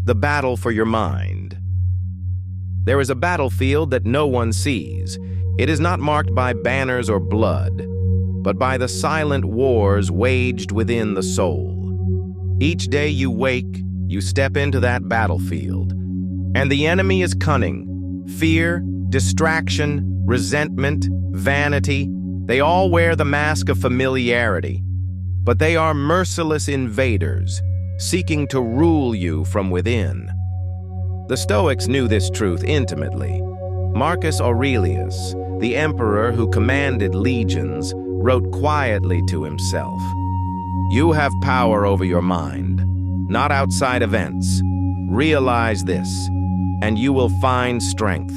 The battle for your mind. There is a battlefield that no one sees. It is not marked by banners or blood, but by the silent wars waged within the soul. Each day you wake, you step into that battlefield, and the enemy is cunning. Fear, distraction, resentment, vanity, they all wear the mask of familiarity, but they are merciless invaders, seeking to rule you from within. The Stoics knew this truth intimately. Marcus Aurelius, the emperor who commanded legions, wrote quietly to himself, "You have power over your mind, not outside events. Realize this, and you will find strength.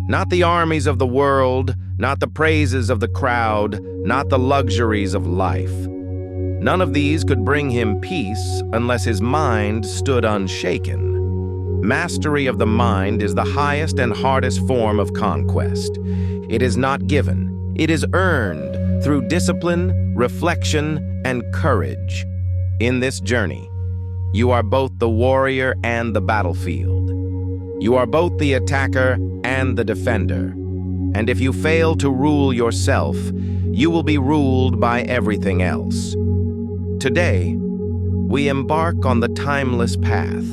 Not the armies of the world, not the praises of the crowd, not the luxuries of life. None of these could bring him peace unless his mind stood unshaken. Mastery of the mind is the highest and hardest form of conquest. It is not given, it is earned through discipline, reflection, and courage. In this journey, you are both the warrior and the battlefield. You are both the attacker and the defender. And if you fail to rule yourself, you will be ruled by everything else. Today, we embark on the timeless path.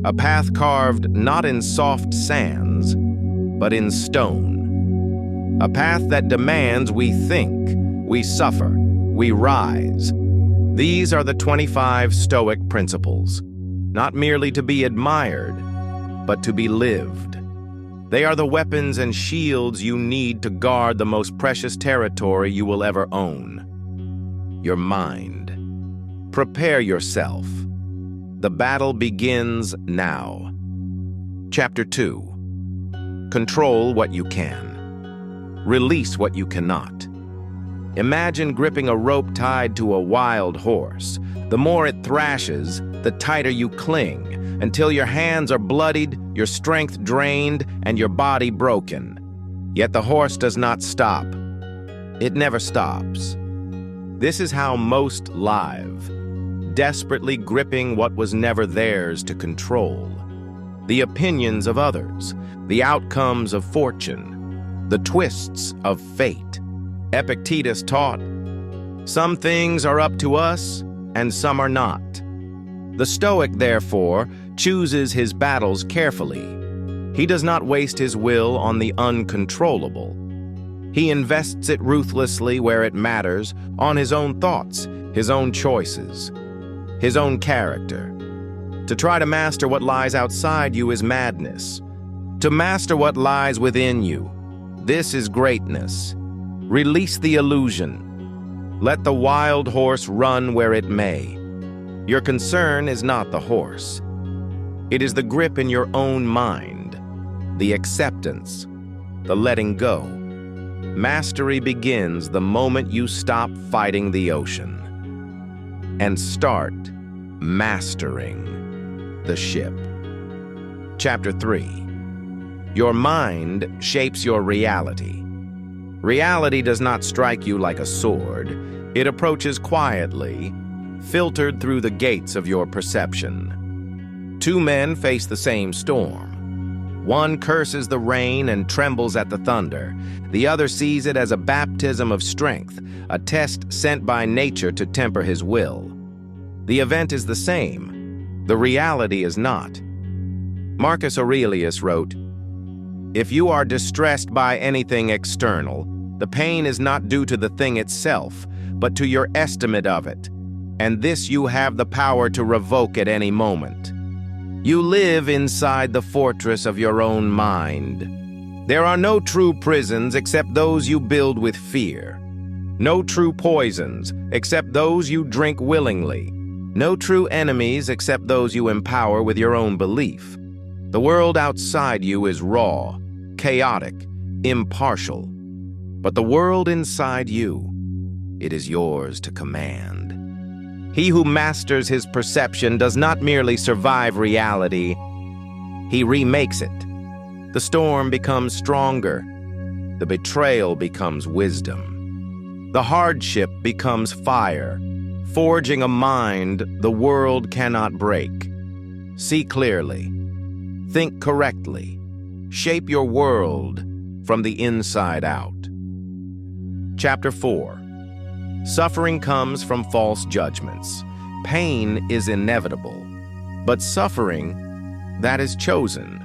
A path carved not in soft sands, but in stone. A path that demands we think, we suffer, we rise. These are the 25 Stoic principles, not merely to be admired, but to be lived. They are the weapons and shields you need to guard the most precious territory you will ever own: your mind. Prepare yourself. The battle begins now. Chapter 2. Control what you can. Release what you cannot. Imagine gripping a rope tied to a wild horse. The more it thrashes, the tighter you cling, until your hands are bloodied, your strength drained, and your body broken. Yet the horse does not stop. It never stops. This is how most live, desperately gripping what was never theirs to control. The opinions of others, the outcomes of fortune, the twists of fate. Epictetus taught, "Some things are up to us, and some are not." The Stoic, therefore, chooses his battles carefully. He does not waste his will on the uncontrollable. He invests it ruthlessly where it matters, on his own thoughts, his own choices, his own character. To try to master what lies outside you is madness. To master what lies within you, this is greatness. Release the illusion. Let the wild horse run where it may. Your concern is not the horse. It is the grip in your own mind, the acceptance, the letting go. Mastery begins the moment you stop fighting the ocean and start mastering the ship. Chapter 3. Your mind shapes your reality. Reality does not strike you like a sword. It approaches quietly, filtered through the gates of your perception. Two men face the same storm. One curses the rain and trembles at the thunder. The other sees it as a baptism of strength, a test sent by nature to temper his will. The event is the same. The reality is not. Marcus Aurelius wrote, "If you are distressed by anything external, the pain is not due to the thing itself, but to your estimate of it, and this you have the power to revoke at any moment. You live inside the fortress of your own mind. There are no true prisons except those you build with fear. No true poisons except those you drink willingly. No true enemies except those you empower with your own belief. The world outside you is raw, chaotic, impartial. But the world inside you, it is yours to command. He who masters his perception does not merely survive reality, he remakes it. The storm becomes stronger. The betrayal becomes wisdom. The hardship becomes fire, forging a mind the world cannot break. See clearly. Think correctly. Shape your world from the inside out. Chapter 4. Suffering comes from false judgments. Pain is inevitable, but suffering, that is chosen.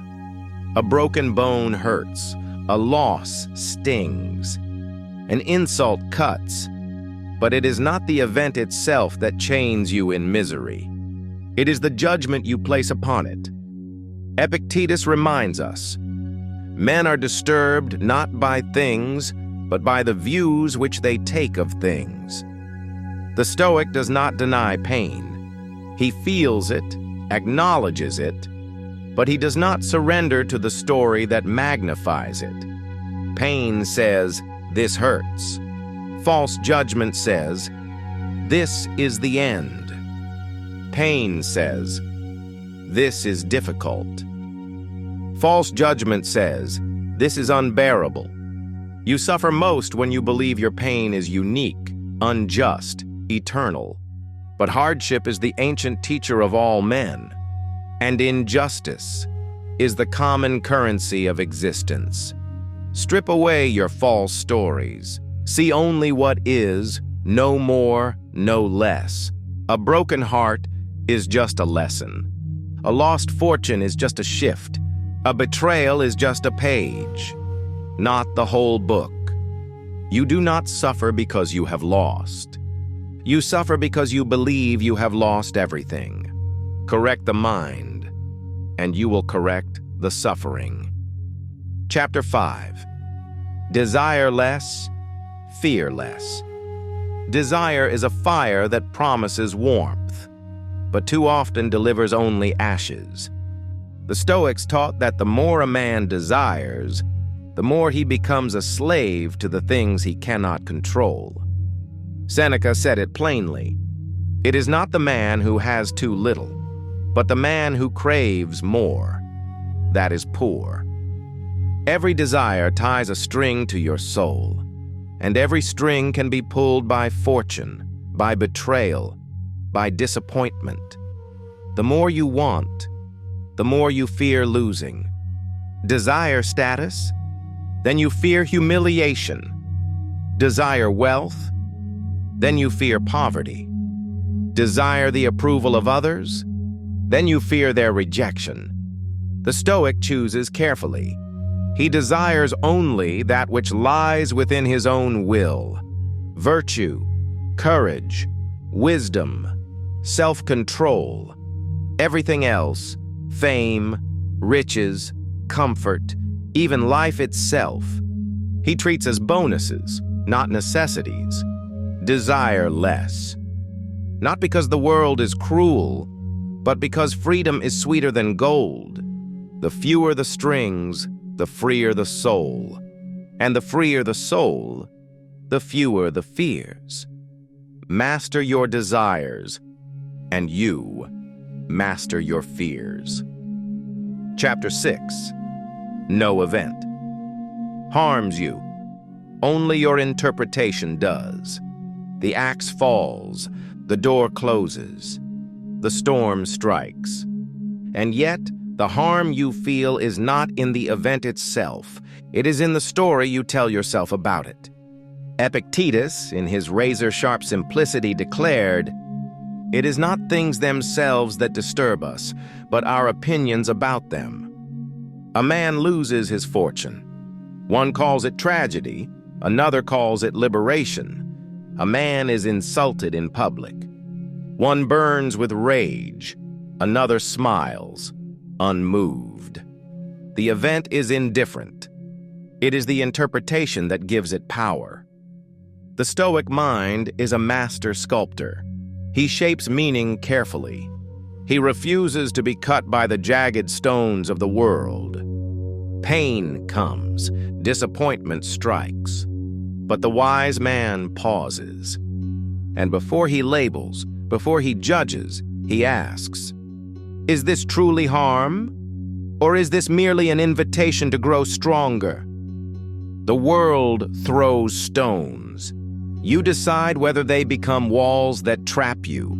A broken bone hurts. A loss stings. An insult cuts. But it is not the event itself that chains you in misery. It is the judgment you place upon it. Epictetus reminds us, men are disturbed not by things, but by the views which they take of things. The Stoic does not deny pain. He feels it, acknowledges it, but he does not surrender to the story that magnifies it. Pain says, "This hurts." False judgment says, "This is the end." Pain says, "This is difficult." False judgment says, "This is unbearable." You suffer most when you believe your pain is unique, unjust, eternal. But hardship is the ancient teacher of all men, and injustice is the common currency of existence. Strip away your false stories. See only what is, no more, no less. A broken heart is just a lesson. A lost fortune is just a shift. A betrayal is just a page, not the whole book. You do not suffer because you have lost. You suffer because you believe you have lost everything. Correct the mind, and you will correct the suffering. Chapter 5. Desire less, fear less. Desire is a fire that promises warmth, but too often delivers only ashes. The Stoics taught that the more a man desires, the more he becomes a slave to the things he cannot control. Seneca said it plainly, "It is not the man who has too little, but the man who craves more. That is poor." Every desire ties a string to your soul, and every string can be pulled by fortune, by betrayal, by disappointment. The more you want, the more you fear losing. Desire status? Then you fear humiliation. Desire wealth? Then you fear poverty. Desire the approval of others? Then you fear their rejection. The Stoic chooses carefully. He desires only that which lies within his own will. Virtue, courage, wisdom, self-control. Everything else, fame, riches, comfort, even life itself, he treats as bonuses, not necessities. Desire less. Not because the world is cruel, but because freedom is sweeter than gold. The fewer the strings, the freer the soul. And the freer the soul, the fewer the fears. Master your desires, and you master your fears. Chapter 6. No event harms you. Only your interpretation does. The axe falls, the door closes, the storm strikes. And yet, the harm you feel is not in the event itself. It is in the story you tell yourself about it. Epictetus, in his razor-sharp simplicity, declared, "It is not things themselves that disturb us, but our opinions about them." A man loses his fortune. One calls it tragedy, another calls it liberation. A man is insulted in public. One burns with rage, another smiles, unmoved. The event is indifferent. It is the interpretation that gives it power. The Stoic mind is a master sculptor. He shapes meaning carefully. He refuses to be cut by the jagged stones of the world. Pain comes, disappointment strikes, but the wise man pauses. And before he labels, before he judges, he asks, "Is this truly harm? Or is this merely an invitation to grow stronger?" The world throws stones. You decide whether they become walls that trap you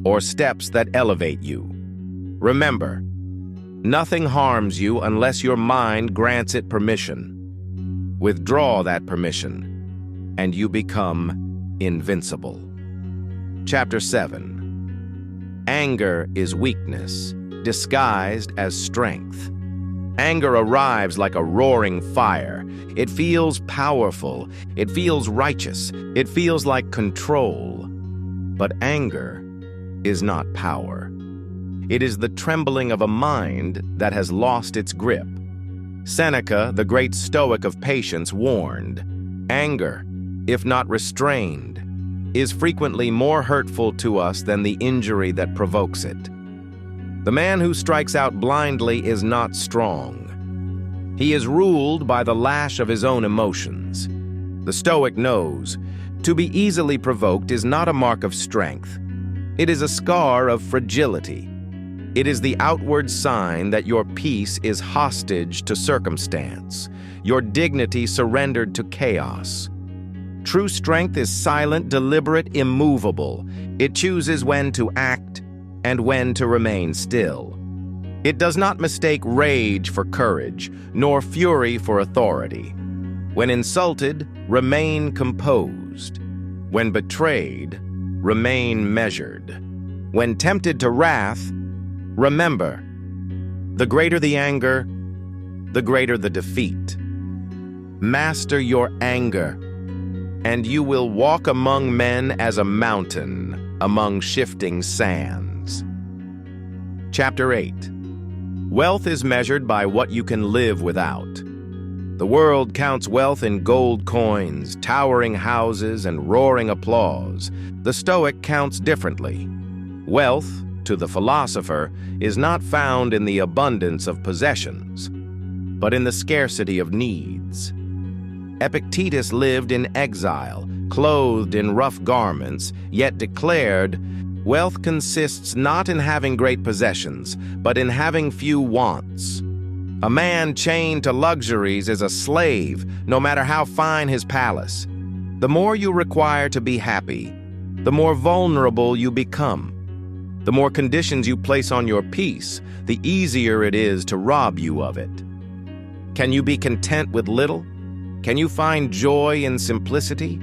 or steps that elevate you. Remember, nothing harms you unless your mind grants it permission. Withdraw that permission, and you become invincible. Chapter 7. Anger is weakness, disguised as strength. Anger arrives like a roaring fire. It feels powerful. It feels righteous. It feels like control. But anger is not power. It is the trembling of a mind that has lost its grip. Seneca, the great Stoic of patience, warned, "Anger, if not restrained, is frequently more hurtful to us than the injury that provokes it." The man who strikes out blindly is not strong. He is ruled by the lash of his own emotions. The Stoic knows, to be easily provoked is not a mark of strength. It is a scar of fragility. It is the outward sign that your peace is hostage to circumstance, your dignity surrendered to chaos. True strength is silent, deliberate, immovable. It chooses when to act and when to remain still. It does not mistake rage for courage, nor fury for authority. When insulted, remain composed. When betrayed, remain measured. When tempted to wrath, remember, the greater the anger, the greater the defeat. Master your anger, and you will walk among men as a mountain among shifting sands. Chapter 8. Wealth is measured by what you can live without. The world counts wealth in gold coins, towering houses, and roaring applause. The Stoic counts differently. Wealth, to the philosopher, is not found in the abundance of possessions, but in the scarcity of needs. Epictetus lived in exile, clothed in rough garments, yet declared, "Wealth consists not in having great possessions, but in having few wants." A man chained to luxuries is a slave, no matter how fine his palace. The more you require to be happy, the more vulnerable you become. The more conditions you place on your peace, the easier it is to rob you of it. Can you be content with little? Can you find joy in simplicity?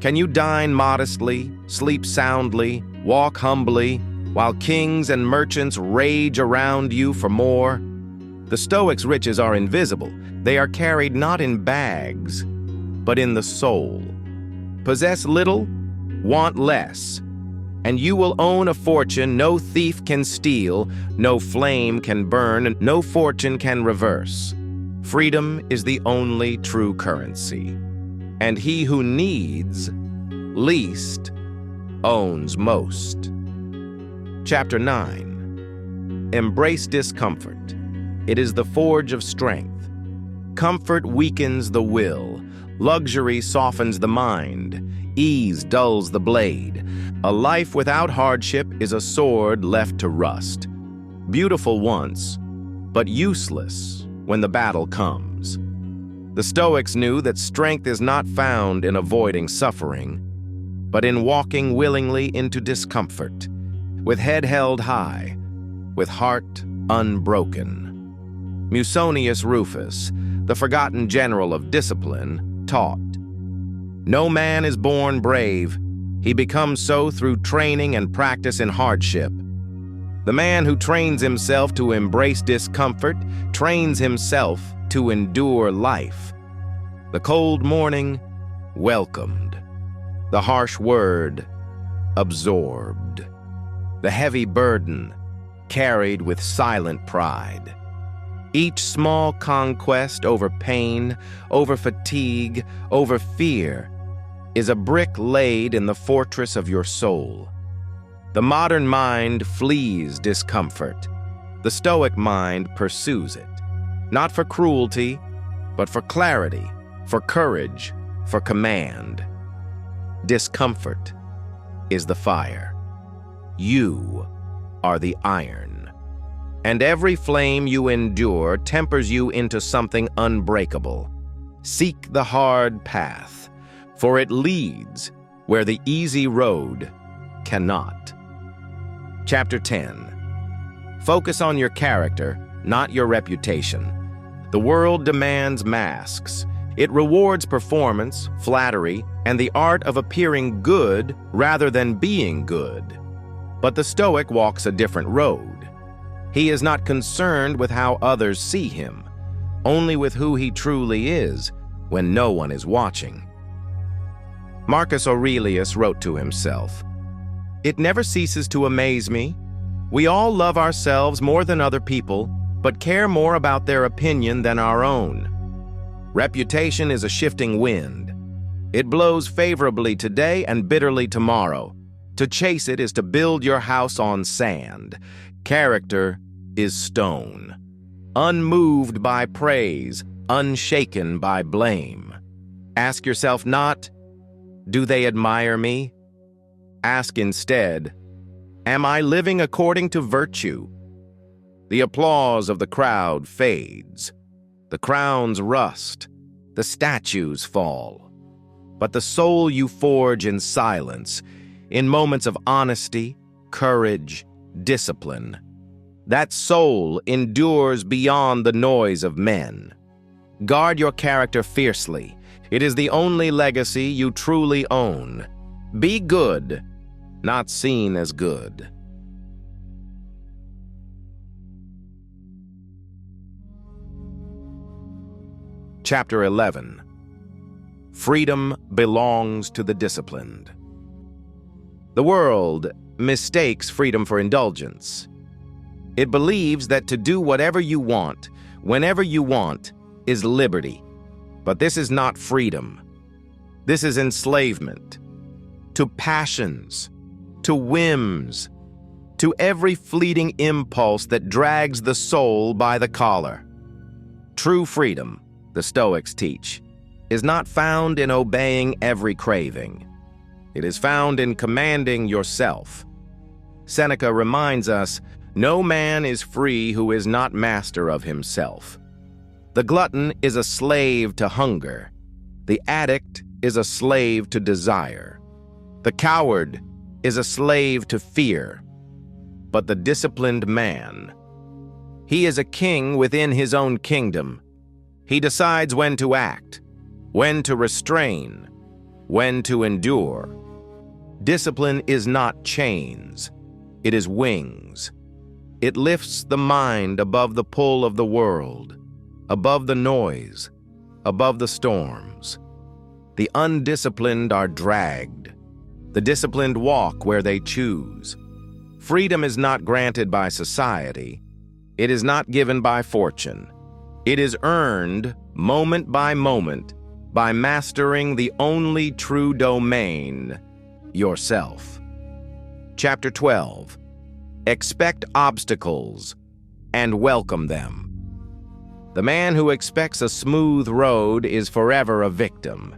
Can you dine modestly, sleep soundly, walk humbly, while kings and merchants rage around you for more? The Stoics' riches are invisible. They are carried not in bags, but in the soul. Possess little, want less, and you will own a fortune no thief can steal, no flame can burn, and no fortune can reverse. Freedom is the only true currency, and he who needs least owns most. Chapter 9. Embrace discomfort. It is the forge of strength. Comfort weakens the will. Luxury softens the mind. Ease dulls the blade. A life without hardship is a sword left to rust. Beautiful once, but useless when the battle comes. The Stoics knew that strength is not found in avoiding suffering, but in walking willingly into discomfort, with head held high, with heart unbroken. Musonius Rufus, the forgotten general of discipline, taught, "No man is born brave. He becomes so through training and practice in hardship. The man who trains himself to embrace discomfort trains himself to endure life. The cold morning, welcomed. The harsh word, absorbed. The heavy burden, carried with silent pride. Each small conquest over pain, over fatigue, over fear, is a brick laid in the fortress of your soul. The modern mind flees discomfort. The Stoic mind pursues it, not for cruelty, but for clarity, for courage, for command. Discomfort is the fire. You are the iron. And every flame you endure tempers you into something unbreakable. Seek the hard path, for it leads where the easy road cannot. Chapter 10. Focus on your character, not your reputation. The world demands masks. It rewards performance, flattery, and the art of appearing good rather than being good. But the Stoic walks a different road. He is not concerned with how others see him, only with who he truly is when no one is watching. Marcus Aurelius wrote to himself, "It never ceases to amaze me. We all love ourselves more than other people, but care more about their opinion than our own. Reputation is a shifting wind. It blows favorably today and bitterly tomorrow. To chase it is to build your house on sand. Character is stone, unmoved by praise, unshaken by blame. Ask yourself not, do they admire me? Ask instead, am I living according to virtue? The applause of the crowd fades. The crowns rust. The statues fall. But the soul you forge in silence, in moments of honesty, courage, discipline, that soul endures beyond the noise of men. Guard your character fiercely. It is the only legacy you truly own. Be good, not seen as good." Chapter 11. Freedom belongs to the disciplined. The world mistakes freedom for indulgence. It believes that to do whatever you want, whenever you want, is liberty. But this is not freedom. This is enslavement. To passions, to whims, to every fleeting impulse that drags the soul by the collar. True freedom, the Stoics teach, is not found in obeying every craving. It is found in commanding yourself. Seneca reminds us, "No man is free who is not master of himself." The glutton is a slave to hunger. The addict is a slave to desire. The coward is a slave to fear. But the disciplined man, he is a king within his own kingdom. He decides when to act, when to restrain, when to endure. Discipline is not chains, it is wings. It lifts the mind above the pull of the world, above the noise, above the storms. The undisciplined are dragged. The disciplined walk where they choose. Freedom is not granted by society. It is not given by fortune. It is earned moment by moment by mastering the only true domain, yourself. Chapter 12. Expect obstacles and welcome them. The man who expects a smooth road is forever a victim,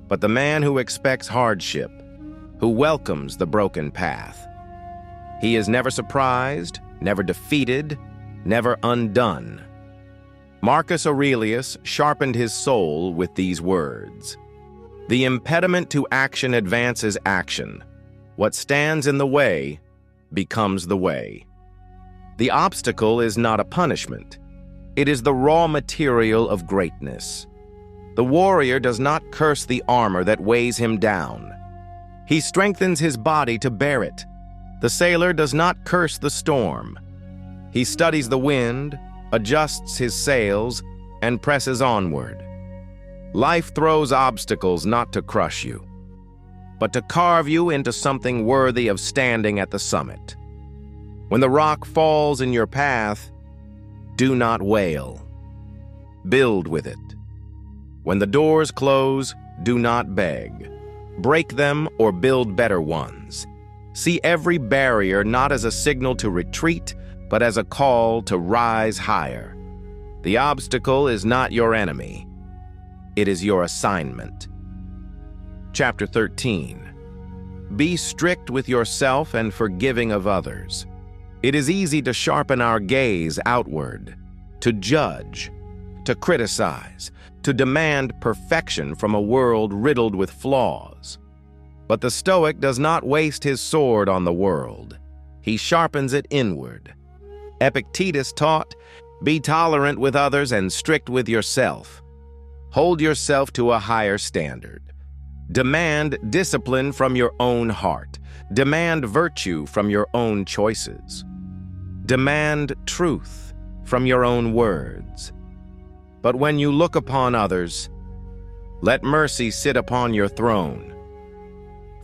but the man who expects hardship, who welcomes the broken path, he is never surprised, never defeated, never undone. Marcus Aurelius sharpened his soul with these words. The impediment to action advances action. What stands in the way becomes the way. The obstacle is not a punishment. It is the raw material of greatness. The warrior does not curse the armor that weighs him down. He strengthens his body to bear it. The sailor does not curse the storm. He studies the wind, adjusts his sails, and presses onward. Life throws obstacles not to crush you, but to carve you into something worthy of standing at the summit. When the rock falls in your path, do not wail. Build with it. When the doors close, do not beg. Break them or build better ones. See every barrier not as a signal to retreat, but as a call to rise higher. The obstacle is not your enemy. It is your assignment. Chapter 13. Be strict with yourself and forgiving of others. It is easy to sharpen our gaze outward, to judge, to criticize, to demand perfection from a world riddled with flaws. But the Stoic does not waste his sword on the world. He sharpens it inward. Epictetus taught, "Be tolerant with others and strict with yourself. Hold yourself to a higher standard. Demand discipline from your own heart. Demand virtue from your own choices. Demand truth from your own words. But when you look upon others, let mercy sit upon your throne.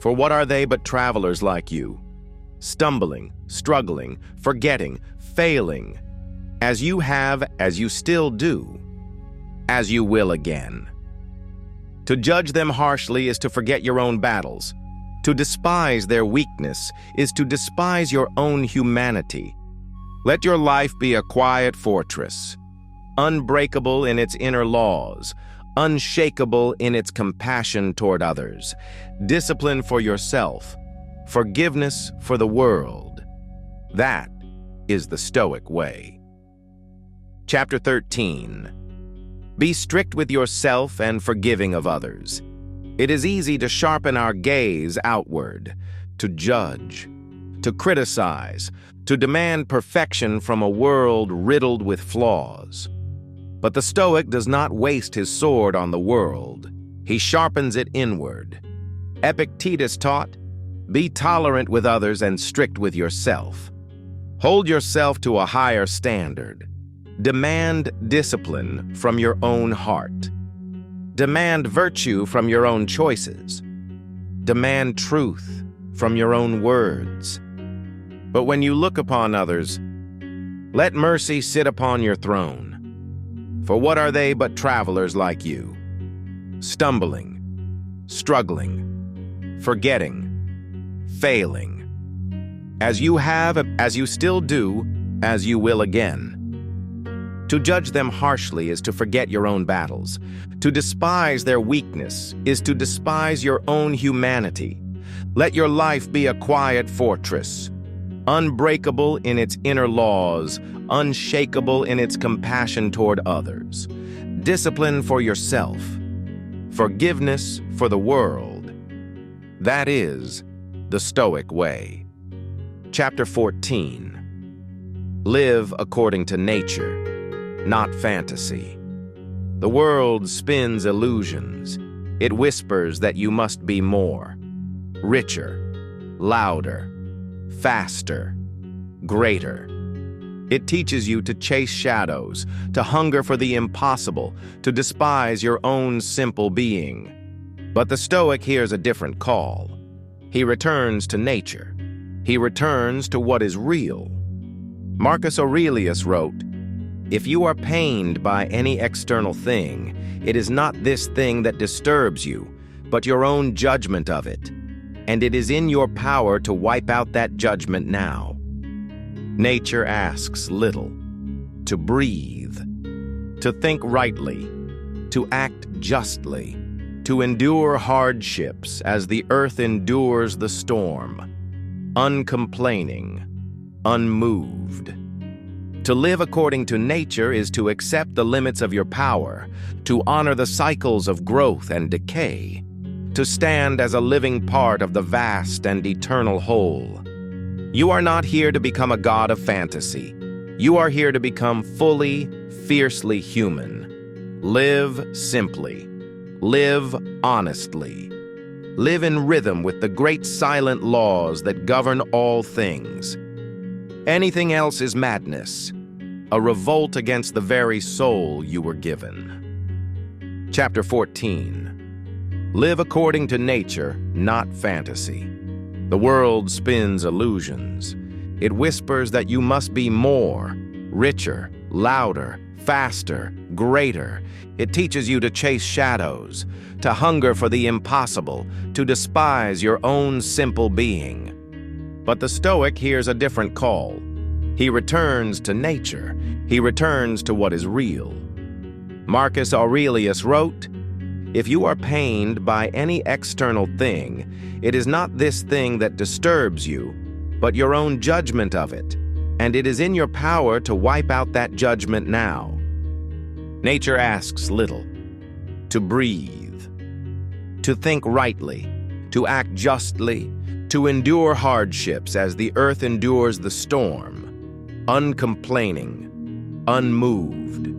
For what are they but travelers like you, stumbling, struggling, forgetting, failing, as you have, as you still do, as you will again. To judge them harshly is to forget your own battles. To despise their weakness is to despise your own humanity. Let your life be a quiet fortress, unbreakable in its inner laws, unshakable in its compassion toward others, discipline for yourself, forgiveness for the world. That is the Stoic way." Chapter 13. Be strict with yourself and forgiving of others. It is easy to sharpen our gaze outward, to judge, to criticize, to demand perfection from a world riddled with flaws. But the Stoic does not waste his sword on the world. He sharpens it inward. Epictetus taught, "Be tolerant with others and strict with yourself. Hold yourself to a higher standard. Demand discipline from your own heart. Demand virtue from your own choices. Demand truth from your own words. But when you look upon others, let mercy sit upon your throne. For what are they but travelers like you, stumbling, struggling, forgetting, failing, as you have, as you still do, as you will again. To judge them harshly is to forget your own battles. To despise their weakness is to despise your own humanity. Let your life be a quiet fortress, unbreakable in its inner laws, unshakable in its compassion toward others. Discipline for yourself, forgiveness for the world. That is the Stoic way." Chapter 14. Live according to nature, not fantasy. The world spins illusions. It whispers that you must be more, richer, louder, faster, greater. It teaches you to chase shadows, to hunger for the impossible, to despise your own simple being. But the Stoic hears a different call. He returns to nature. He returns to what is real. Marcus Aurelius wrote, "If you are pained by any external thing, it is not this thing that disturbs you, but your own judgment of it, and it is in your power to wipe out that judgment now." Nature asks little: to breathe, to think rightly, to act justly, to endure hardships as the earth endures the storm, uncomplaining, unmoved. To live according to nature is to accept the limits of your power, to honor the cycles of growth and decay, to stand as a living part of the vast and eternal whole. You are not here to become a god of fantasy. You are here to become fully, fiercely human. Live simply. Live honestly. Live in rhythm with the great silent laws that govern all things. Anything else is madness, a revolt against the very soul you were given. Chapter 14. Live according to nature, not fantasy. The world spins illusions. It whispers that you must be more, richer, louder, faster, greater. It teaches you to chase shadows, to hunger for the impossible, to despise your own simple being. But the Stoic hears a different call. He returns to nature. He returns to what is real. Marcus Aurelius wrote, "If you are pained by any external thing, it is not this thing that disturbs you, but your own judgment of it, and it is in your power to wipe out that judgment now." Nature asks little: to breathe, to think rightly, to act justly, to endure hardships as the earth endures the storm, uncomplaining, unmoved.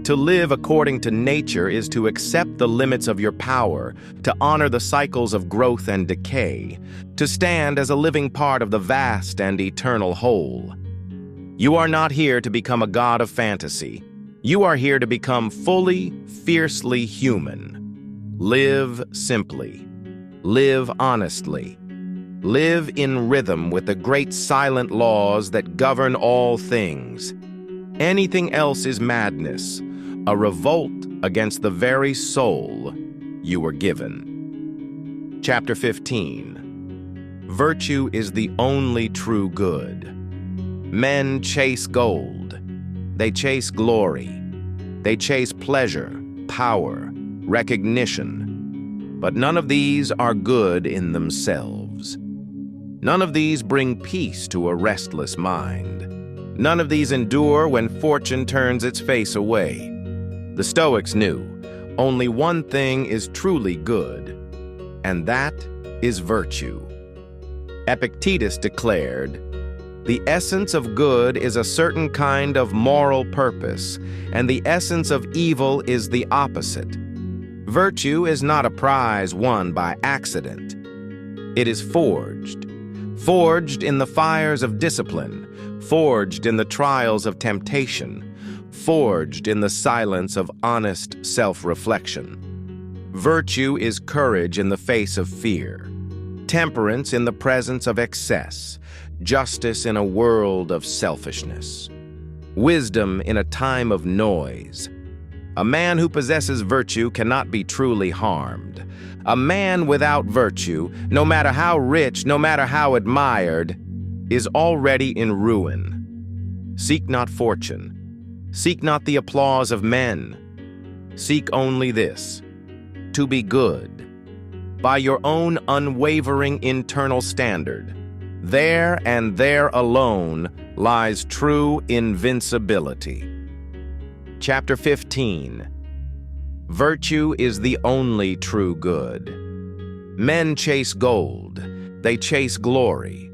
To live according to nature is to accept the limits of your power, to honor the cycles of growth and decay, to stand as a living part of the vast and eternal whole. You are not here to become a god of fantasy. You are here to become fully, fiercely human. Live simply. Live honestly. Live in rhythm with the great silent laws that govern all things. Anything else is madness, a revolt against the very soul you were given. Chapter 15. Virtue is the only true good. Men chase gold. They chase glory. They chase pleasure, power, recognition. But none of these are good in themselves. None of these bring peace to a restless mind. None of these endure when fortune turns its face away. The Stoics knew only one thing is truly good, and that is virtue. Epictetus declared, "The essence of good is a certain kind of moral purpose, and the essence of evil is the opposite. Virtue is not a prize won by accident. It is forged in the fires of discipline, forged in the trials of temptation, forged in the silence of honest self-reflection. Virtue is courage in the face of fear, temperance in the presence of excess, justice in a world of selfishness, wisdom in a time of noise. A man who possesses virtue cannot be truly harmed. A man without virtue, no matter how rich, no matter how admired, is already in ruin. Seek not fortune. Seek not the applause of men. Seek only this, to be good, by your own unwavering internal standard. There and there alone lies true invincibility." Chapter 15. Virtue is the only true good. Men chase gold. They chase glory.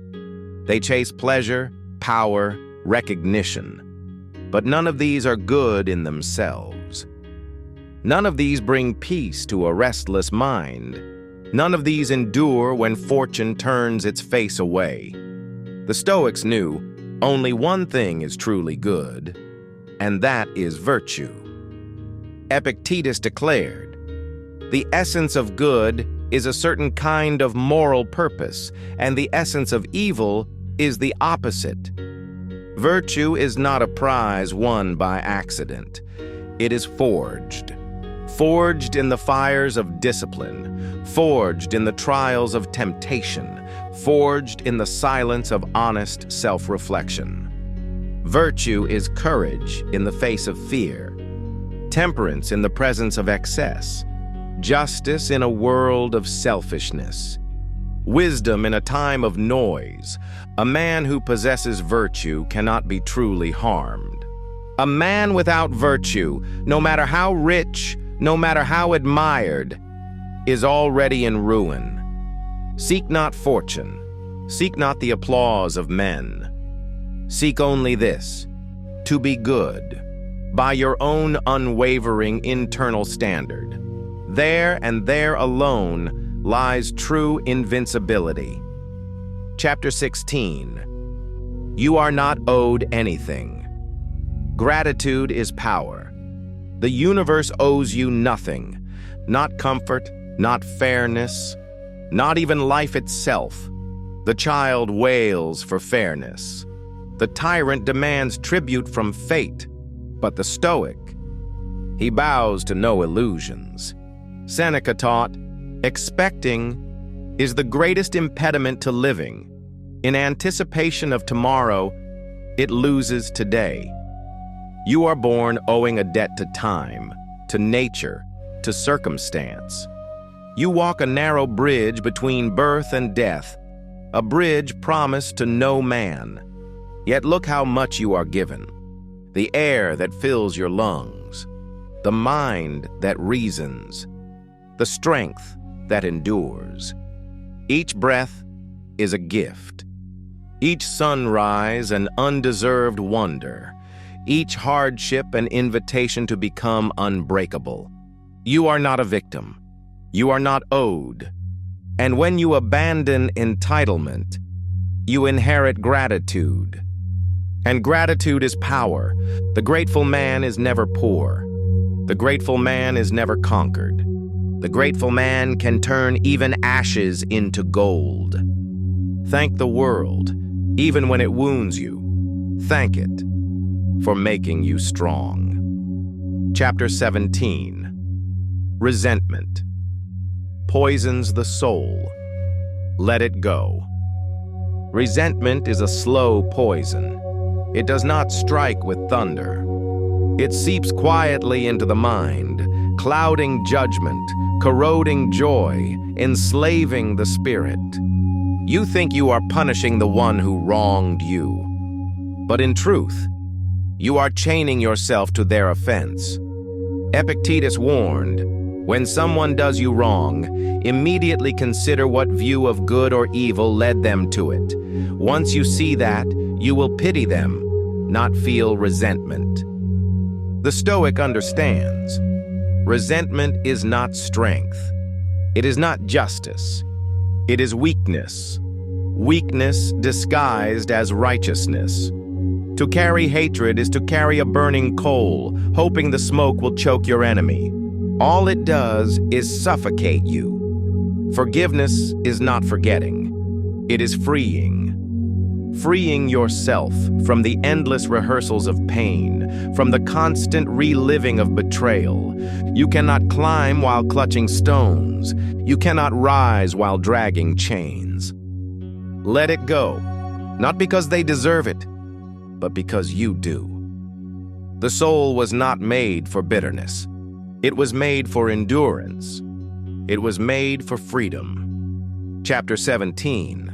They chase pleasure, power, recognition. But none of these are good in themselves. None of these bring peace to a restless mind. None of these endure when fortune turns its face away. The Stoics knew only one thing is truly good, and that is virtue. Epictetus declared, "The essence of good is a certain kind of moral purpose, and the essence of evil is the opposite. Virtue is not a prize won by accident. It is forged in the fires of discipline, forged in the trials of temptation, forged in the silence of honest self-reflection. Virtue is courage in the face of fear, temperance in the presence of excess, justice in a world of selfishness, wisdom in a time of noise. A man who possesses virtue cannot be truly harmed. A man without virtue, no matter how rich, no matter how admired, is already in ruin. Seek not fortune. Seek not the applause of men. Seek only this, to be good, by your own unwavering internal standard. There and there alone lies true invincibility." Chapter 16. You are not owed anything. Gratitude is power. The universe owes you nothing, not comfort, not fairness, not even life itself. The child wails for fairness. The tyrant demands tribute from fate, but the Stoic, he bows to no illusions. Seneca taught, expecting is the greatest impediment to living. In anticipation of tomorrow, it loses today. You are born owing a debt to time, to nature, to circumstance. You walk a narrow bridge between birth and death, a bridge promised to no man. Yet look how much you are given. The air that fills your lungs, the mind that reasons, the strength that endures. Each breath is a gift. Each sunrise an undeserved wonder, each hardship an invitation to become unbreakable. You are not a victim. You are not owed. And when you abandon entitlement, you inherit gratitude. And gratitude is power. The grateful man is never poor. The grateful man is never conquered. The grateful man can turn even ashes into gold. Thank the world, even when it wounds you. Thank it for making you strong. Chapter 17. Resentment. Poisons the soul. Let it go. Resentment is a slow poison. It does not strike with thunder. It seeps quietly into the mind, clouding judgment, corroding joy, enslaving the spirit. You think you are punishing the one who wronged you. But in truth, you are chaining yourself to their offense. Epictetus warned, when someone does you wrong, immediately consider what view of good or evil led them to it. Once you see that, you will pity them, not feel resentment. The Stoic understands. Resentment is not strength. It is not justice. It is weakness. Weakness disguised as righteousness. To carry hatred is to carry a burning coal, hoping the smoke will choke your enemy. All it does is suffocate you. Forgiveness is not forgetting. It is freeing. Freeing yourself from the endless rehearsals of pain, from the constant reliving of betrayal. You cannot climb while clutching stones. You cannot rise while dragging chains. Let it go, not because they deserve it, but because you do. The soul was not made for bitterness. It was made for endurance. It was made for freedom. Chapter 17.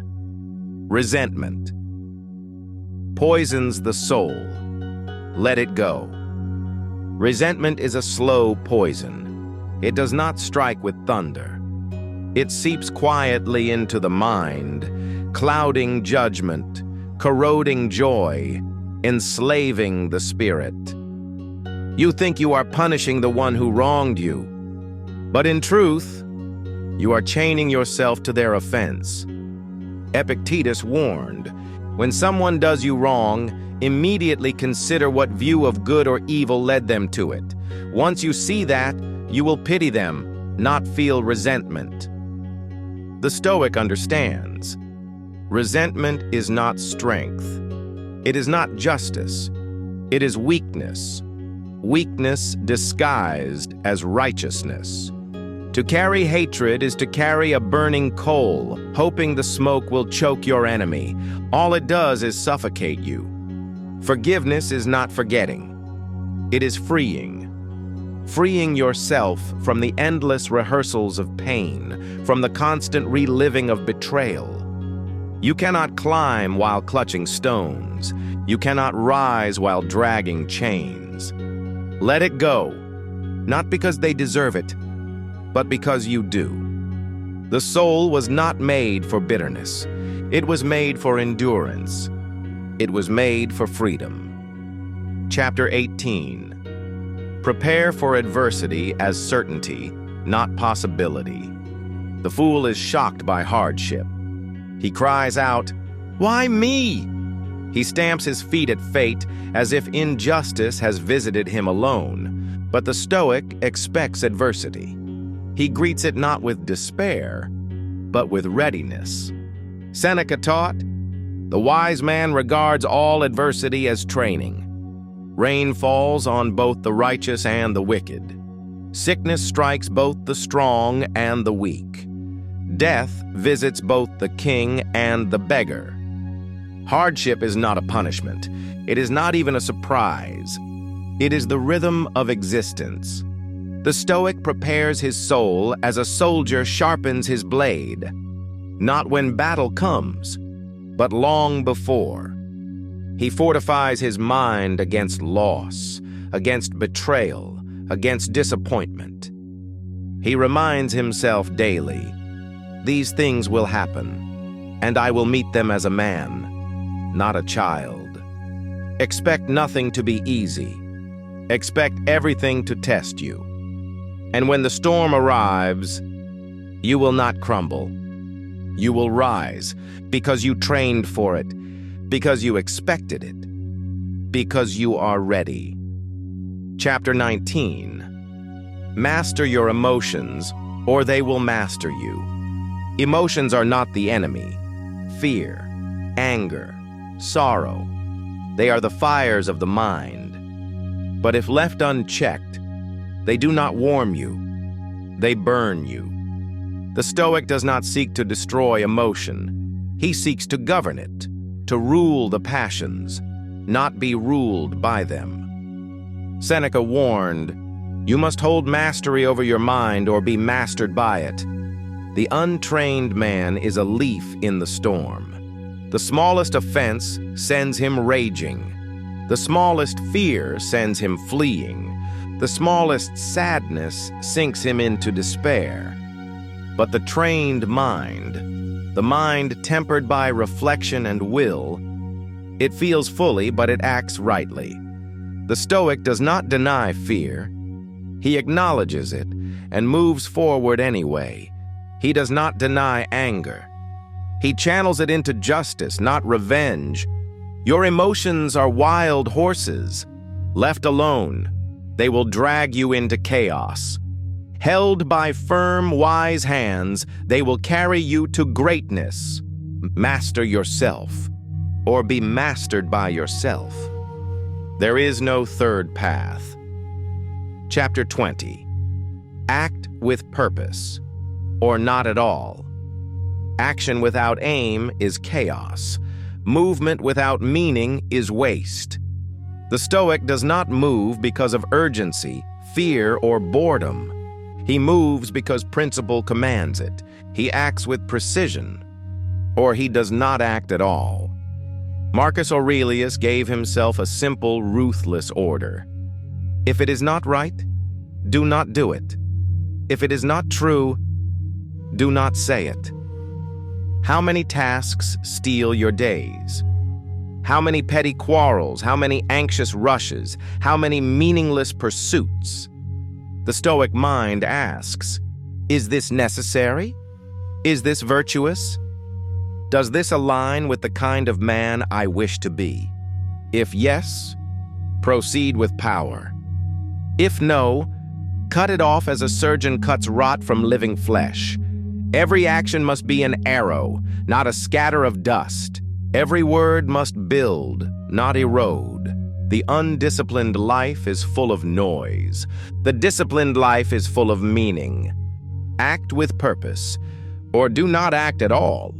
Resentment. Poisons the soul. Let it go. Resentment is a slow poison. It does not strike with thunder. It seeps quietly into the mind, clouding judgment, corroding joy, enslaving the spirit. You think you are punishing the one who wronged you, but in truth, you are chaining yourself to their offense. Epictetus warned, when someone does you wrong, immediately consider what view of good or evil led them to it. Once you see that, you will pity them, not feel resentment. The Stoic understands. Resentment is not strength. It is not justice. It is weakness. Weakness disguised as righteousness. To carry hatred is to carry a burning coal, hoping the smoke will choke your enemy. All it does is suffocate you. Forgiveness is not forgetting. It is freeing. Freeing yourself from the endless rehearsals of pain, from the constant reliving of betrayal. You cannot climb while clutching stones. You cannot rise while dragging chains. Let it go, not because they deserve it, but because you do. The soul was not made for bitterness. It was made for endurance. It was made for freedom. Chapter 18. Prepare for adversity as certainty, not possibility. The fool is shocked by hardship. He cries out, "Why me?" He stamps his feet at fate as if injustice has visited him alone. But the Stoic expects adversity. He greets it not with despair, but with readiness. Seneca taught, the wise man regards all adversity as training. Rain falls on both the righteous and the wicked. Sickness strikes both the strong and the weak. Death visits both the king and the beggar. Hardship is not a punishment. It is not even a surprise. It is the rhythm of existence. The Stoic prepares his soul as a soldier sharpens his blade, not when battle comes, but long before. He fortifies his mind against loss, against betrayal, against disappointment. He reminds himself daily, these things will happen, and I will meet them as a man. not a child. Expect nothing to be easy. Expect everything to test you. And when the storm arrives, you will not crumble. You will rise because you trained for it, because you expected it, because you are ready. Chapter 19. Master your emotions, or they will master you. Emotions are not the enemy. Fear, anger, sorrow, they are the fires of the mind. But if left unchecked, they do not warm you, they burn you. The Stoic does not seek to destroy emotion. He seeks to govern it, to rule the passions, not be ruled by them. Seneca warned, "You must hold mastery over your mind or be mastered by it." The untrained man is a leaf in the storm. The smallest offense sends him raging. The smallest fear sends him fleeing. The smallest sadness sinks him into despair. But the trained mind, the mind tempered by reflection and will, it feels fully, but it acts rightly. The Stoic does not deny fear. He acknowledges it and moves forward anyway. He does not deny anger. He channels it into justice, not revenge. Your emotions are wild horses. Left alone, they will drag you into chaos. Held by firm, wise hands, they will carry you to greatness. Master yourself, or be mastered by yourself. There is no third path. Chapter 20. Act with purpose, or not at all. Action without aim is chaos. Movement without meaning is waste. The Stoic does not move because of urgency, fear, or boredom. He moves because principle commands it. He acts with precision, or he does not act at all. Marcus Aurelius gave himself a simple, ruthless order. If it is not right, do not do it. If it is not true, do not say it. How many tasks steal your days? How many petty quarrels? How many anxious rushes? How many meaningless pursuits? The Stoic mind asks, is this necessary? Is this virtuous? Does this align with the kind of man I wish to be? If yes, proceed with power. If no, cut it off as a surgeon cuts rot from living flesh. Every action must be an arrow, not a scatter of dust. Every word must build, not erode. The undisciplined life is full of noise. The disciplined life is full of meaning. Act with purpose, or do not act at all.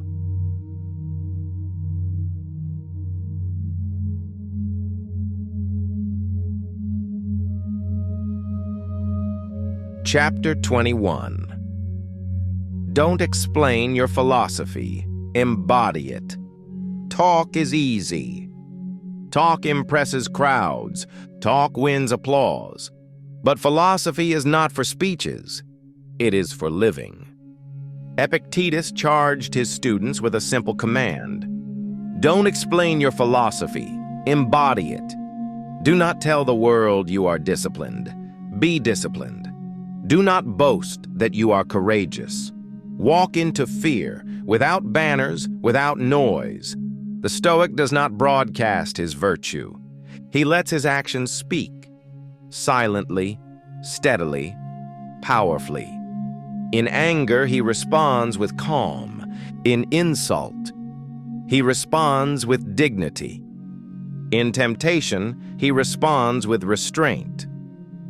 Chapter 21. Don't explain your philosophy, embody it. Talk is easy. Talk impresses crowds. Talk wins applause. But philosophy is not for speeches. It is for living. Epictetus charged his students with a simple command. Don't explain your philosophy. Embody it. Do not tell the world you are disciplined. Be disciplined. Do not boast that you are courageous. Walk into fear, without banners, without noise. The Stoic does not broadcast his virtue. He lets his actions speak, silently, steadily, powerfully. In anger, he responds with calm. In insult, he responds with dignity. In temptation, he responds with restraint.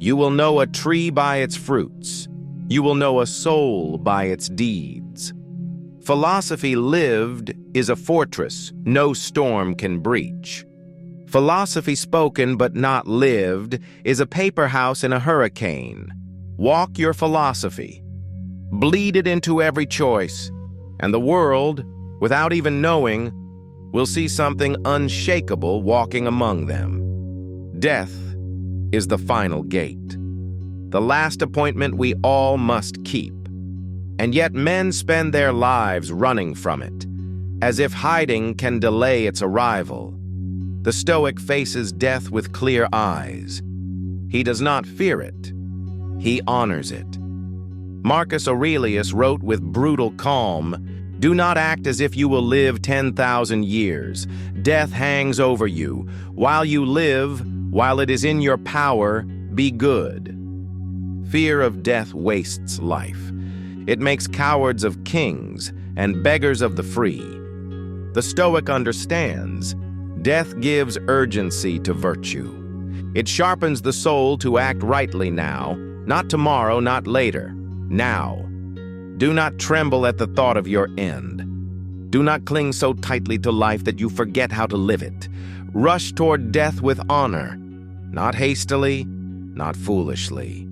You will know a tree by its fruits. You will know a soul by its deeds. Philosophy lived is a fortress no storm can breach. Philosophy spoken but not lived is a paper house in a hurricane. Walk your philosophy. Bleed it into every choice, and the world, without even knowing, will see something unshakable walking among them. Death is the final gate, the last appointment we all must keep. And yet men spend their lives running from it. as if hiding can delay its arrival. The Stoic faces death with clear eyes. He does not fear it. He honors it. Marcus Aurelius wrote with brutal calm, "Do not act as if you will live 10,000 years. Death hangs over you. While you live, while it is in your power, be good." Fear of death wastes life. It makes cowards of kings and beggars of the free. The Stoic understands death gives urgency to virtue. It sharpens the soul to act rightly now, not tomorrow, not later, now. Do not tremble at the thought of your end. Do not cling so tightly to life that you forget how to live it. Rush toward death with honor, not hastily, not foolishly,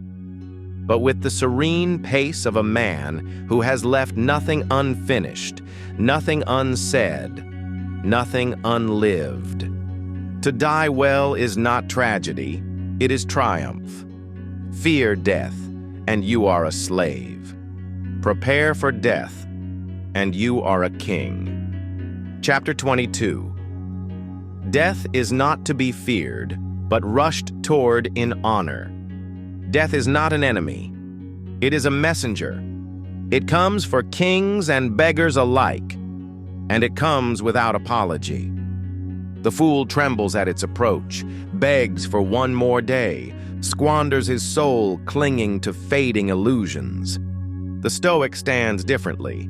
but with the serene pace of a man who has left nothing unfinished, nothing unsaid, nothing unlived. To die well is not tragedy, it is triumph. Fear death, and you are a slave. Prepare for death, and you are a king. Chapter 22. Death is not to be feared, but rushed toward in honor. Death is not an enemy. It is a messenger. It comes for kings and beggars alike, and it comes without apology. The fool trembles at its approach, begs for one more day, squanders his soul clinging to fading illusions. The Stoic stands differently.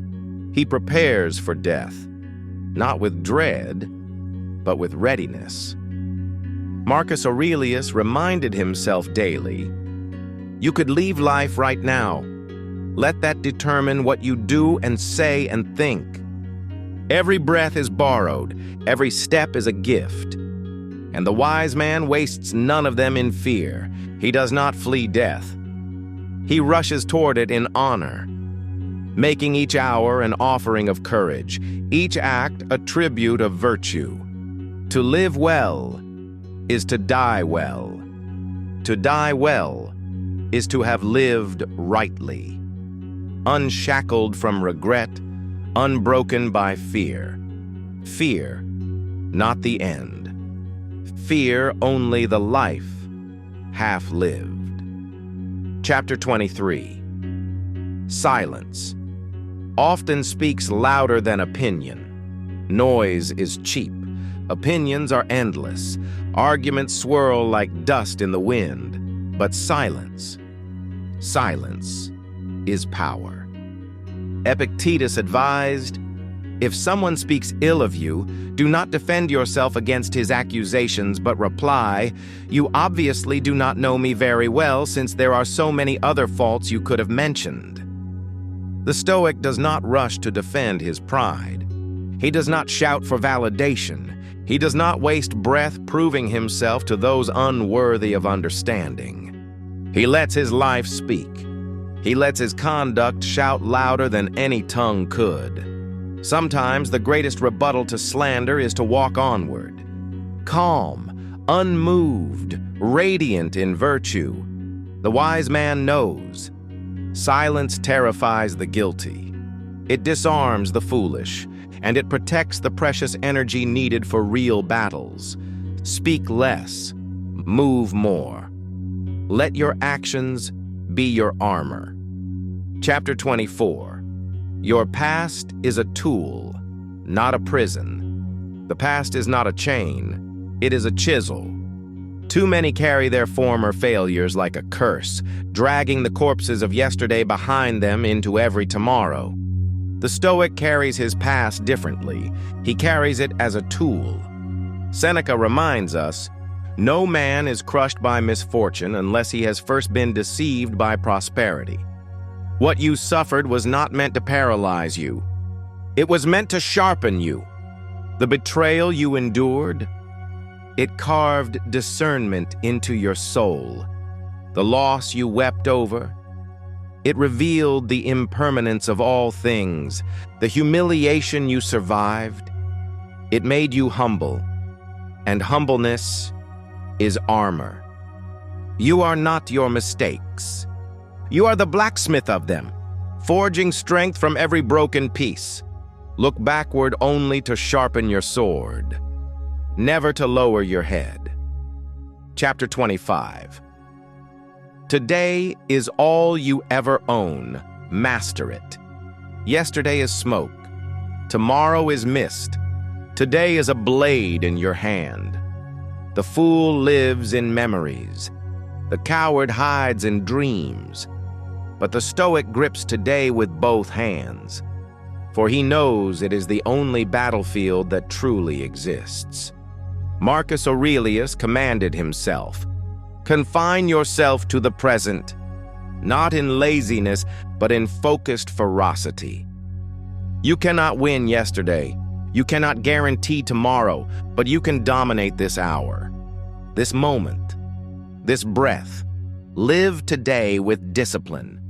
He prepares for death, not with dread, but with readiness. Marcus Aurelius reminded himself daily, "You could leave life right now. Let that determine what you do and say and think. Every breath is borrowed, every step is a gift. And the wise man wastes none of them in fear. He does not flee death. He rushes toward it in honor, making each hour an offering of courage, each act a tribute of virtue. To live well is to die well. To die well is to have lived rightly, unshackled from regret, unbroken by fear. Fear, not the end. Fear only the life half lived." Chapter 23. Silence often speaks louder than opinion. Noise is cheap. Opinions are endless. Arguments swirl like dust in the wind. But silence is power. Epictetus advised, "If someone speaks ill of you, do not defend yourself against his accusations, but reply, 'You obviously do not know me very well, since there are so many other faults you could have mentioned.'" The Stoic does not rush to defend his pride. He does not shout for validation. He does not waste breath proving himself to those unworthy of understanding. He lets his life speak. He lets his conduct shout louder than any tongue could. Sometimes the greatest rebuttal to slander is to walk onward, calm, unmoved, radiant in virtue. The wise man knows. Silence terrifies the guilty. It disarms the foolish, and it protects the precious energy needed for real battles. Speak less, move more. Let your actions be your armor. Chapter 24. Your past is a tool, not a prison. The past is not a chain, it is a chisel. Too many carry their former failures like a curse, dragging the corpses of yesterday behind them into every tomorrow. The Stoic carries his past differently. He carries it as a tool. Seneca reminds us, "No man is crushed by misfortune unless he has first been deceived by prosperity." What you suffered was not meant to paralyze you. It was meant to sharpen you. The betrayal you endured, it carved discernment into your soul. The loss you wept over, it revealed the impermanence of all things. The humiliation you survived, it made you humble. And humbleness is armor. You are not your mistakes. You are the blacksmith of them, forging strength from every broken piece. Look backward only to sharpen your sword, never to lower your head. Chapter 25. Today is all you ever own. Master it. Yesterday is smoke. Tomorrow is mist. Today is a blade in your hand. The fool lives in memories. The coward hides in dreams. But the Stoic grips today with both hands, for he knows it is the only battlefield that truly exists. Marcus Aurelius commanded himself, "Confine yourself to the present, not in laziness, but in focused ferocity." You cannot win yesterday. You cannot guarantee tomorrow, but you can dominate this hour, this moment, this breath. Live today with discipline.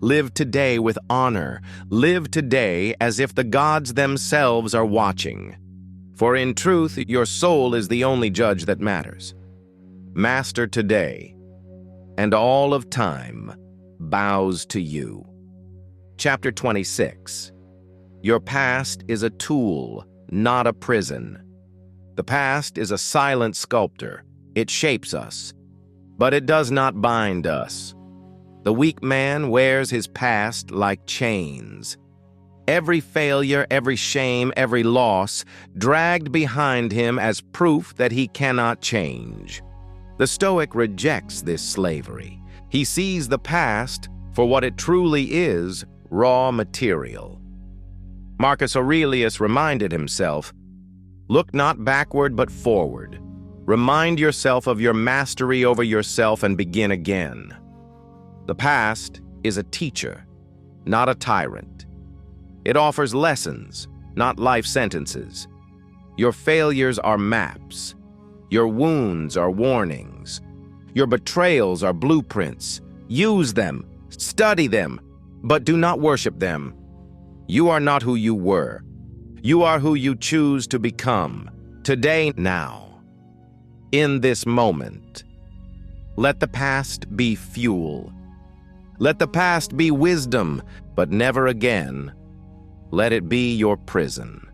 Live today with honor. Live today as if the gods themselves are watching. For in truth, your soul is the only judge that matters. Master today, and all of time bows to you. Chapter 26. Your past is a tool, not a prison. The past is a silent sculptor. It shapes us, but it does not bind us. The weak man wears his past like chains. Every failure, every shame, every loss dragged behind him as proof that he cannot change. The Stoic rejects this slavery. He sees the past for what it truly is, raw material. Marcus Aurelius reminded himself, "Look not backward but forward. Remind yourself of your mastery over yourself and begin again." The past is a teacher, not a tyrant. It offers lessons, not life sentences. Your failures are maps. Your wounds are warnings. Your betrayals are blueprints. Use them, study them, but do not worship them. You are not who you were. You are who you choose to become, today, now, in this moment. Let the past be fuel. Let the past be wisdom, but never again let it be your prison.